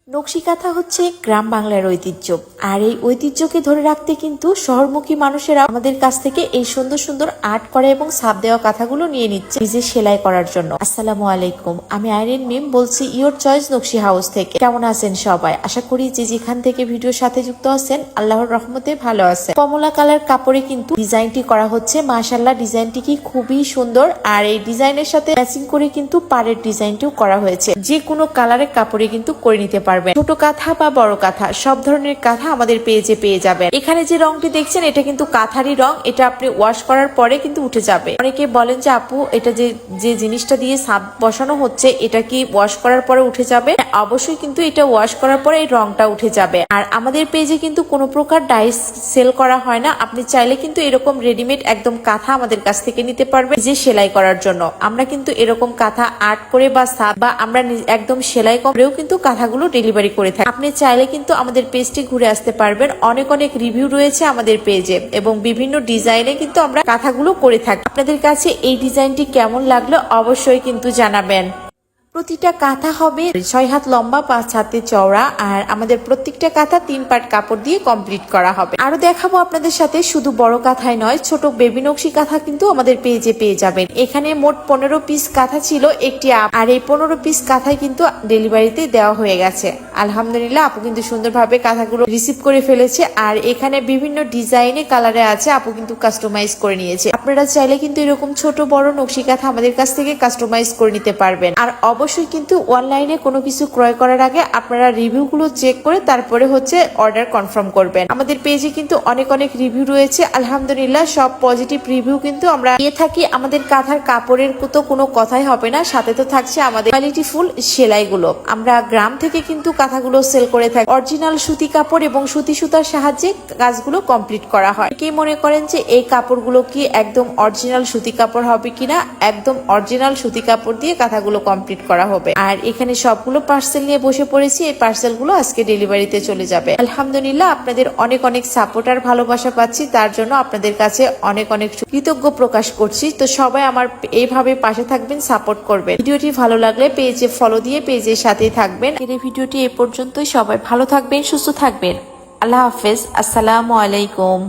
নকশি কাঁথা হচ্ছে গ্রাম বাংলার ঐতিহ্য। আর এই ঐতিহ্যকে ধরে রাখতে কিন্তু শহরমুখী মানুষেরা আমাদের কাছ থেকে এই সুন্দর সুন্দর আর্ট করা এবং ছাপ দেওয়া কাঁথাগুলো নিয়ে নিচ্ছে নিজে সেলাই করার জন্য। আসসালামু আলাইকুম, আমি আইরিন মিম বলছি ইওর চয়েস নকশি হাউস থেকে। কেমন আছেন সবাই? আশা করি যে যেখান থেকে ভিডিওর সাথে যুক্ত আছেন আল্লাহর রহমতে ভালো আছে। কমলা কালার কাপড়ে কিন্তু ডিজাইনটি করা হচ্ছে। মাশাআল্লাহ, ডিজাইনটি কি খুবই সুন্দর। আর এই ডিজাইনের সাথে ম্যাচিং করে কিন্তু পাড়ের ডিজাইনটিও করা হয়েছে। যে কোনো কালারের কাপড়ে কিন্তু করে নিতে পারবেন। ছোট কাঁথা বা বড় কাঁথা সব ধরনের কাঁথা আমাদের পেজে পেয়ে যাবেন। এখানে যে রংটি দেখছেন এটা কিন্তু কাঁথারই রং। এটা আপনি ওয়াশ করার পরে কিন্তু উঠে যাবে। অনেকে বলেন যে আপু এটা যে জিনিসটা দিয়ে ছাপ বসানো হচ্ছে এটা কি ওয়াশ করার পরে উঠে যাবে? অবশ্যই কিন্তু এটা ওয়াশ করার পরে এই রংটা উঠে যাবে। আর আমাদের পেজে কিন্তু কোনো প্রকার ডাইস সেল করা হয় না। আপনি চাইলে কিন্তু এরকম রেডিমেড একদম কাঁথা আমাদের কাছ থেকে নিতে পারবেন যে সেলাই করার জন্য। আমরা কিন্তু এরকম কাঁথা আর্ট করে বা ছাপ বা আমরা একদম সেলাই করেও কিন্তু কাঁথাগুলো ডেলিভারি করে থাকি। আপনি চাইলে কিন্তু আমাদের পেজটি ঘুরে আসতে পারবেন। অনেক অনেক রিভিউ রয়েছে আমাদের পেজে এবং বিভিন্ন ডিজাইনে কিন্তু আমরা কাঁথাগুলো করে থাকি। আপনাদের কাছে এই ডিজাইনটি কেমন লাগলো অবশ্যই কিন্তু জানাবেন। প্রতিটা কাঁথা হবে 6 হাত লম্বা 5 হাতে চওড়া। আর আমাদের প্রত্যেকটা কাঁথা 3 পার্ট কাপড় দিয়ে কমপ্লিট করা হবে। আরো দেখাবো আপনাদের সাথে শুধু বড় কাঁথাই নয়, ছোট বেবি নকশি কাঁথা কিন্তু আমাদের পেজে পেয়ে যাবেন। এখানে মোট 15 পিস কাঁথা ছিল একটি আর এই 15 পিস কাঁথাই কিন্তু ডেলিভারিতে দেওয়া হয়ে গেছে। আলহামদুলিল্লাহ, আপু কিন্তু সুন্দরভাবে কাঁথাগুলো রিসিভ করে ফেলেছে। আর এখানে বিভিন্ন ডিজাইনে কালারে আছে, আপু কিন্তু কাস্টমাইজ করে নিয়েছে। আপনারা চাইলে কিন্তু এরকম ছোট বড় নকশি কাঁথা আমাদের কাছ থেকে কাস্টমাইজ করে নিতে পারবেন। আর অবশ্যই কিন্তু অনলাইনে কোনো কিছু ক্রয় করার আগে আপনারা রিভিউগুলো চেক করে তারপরে অর্ডার কনফার্ম করবেন। আমাদের পেজে কিন্তু অনেক অনেক রিভিউ রয়েছে। আলহামদুলিল্লাহ, সব পজিটিভ রিভিউ কিন্তু আমরা দিয়ে থাকি। আমাদের কাঁথার কাপড়ের তো কোনো কথাই হবে না, সাথে তো থাকছে আমাদের কোয়ালিটিফুল সেলাইগুলো। আমরা গ্রাম থেকে কিন্তু কাঁথাগুলো সেল করে থাকি। অরিজিনাল সুতি কাপড় এবং সুতি সুতার সাহায্যে কাজগুলো কমপ্লিট করা হয়। কে মনে করেন যে এই কাপড়গুলো কি একদম অরিজিনাল সুতি কাপড় হবে কিনা? একদম অরিজিনাল সুতি কাপড় দিয়ে কাঁথাগুলো কমপ্লিট করা হবে। আর এখানে সবগুলো পার্সেল নিয়ে বসে পড়েছি। এই পার্সেলগুলো আজকে ডেলিভারিতে চলে যাবে। আলহামদুলিল্লাহ, আপনাদের অনেক অনেক সাপোর্ট আর ভালোবাসা পাচ্ছি, তার জন্য আপনাদের কাছে অনেক অনেক কৃতজ্ঞ প্রকাশ করছি। তো সবাই আমার এইভাবে পাশে থাকবেন, সাপোর্ট করবেন। ভিডিওটি ভালো লাগলে পেজে ফলো দিয়ে পেজের সাথেই থাকবেন। এই ভিডিওটি এ পর্যন্তই। সবাই ভালো থাকবেন, সুস্থ থাকবেন। আল্লাহ হাফেজ, আসসালামু আলাইকুম।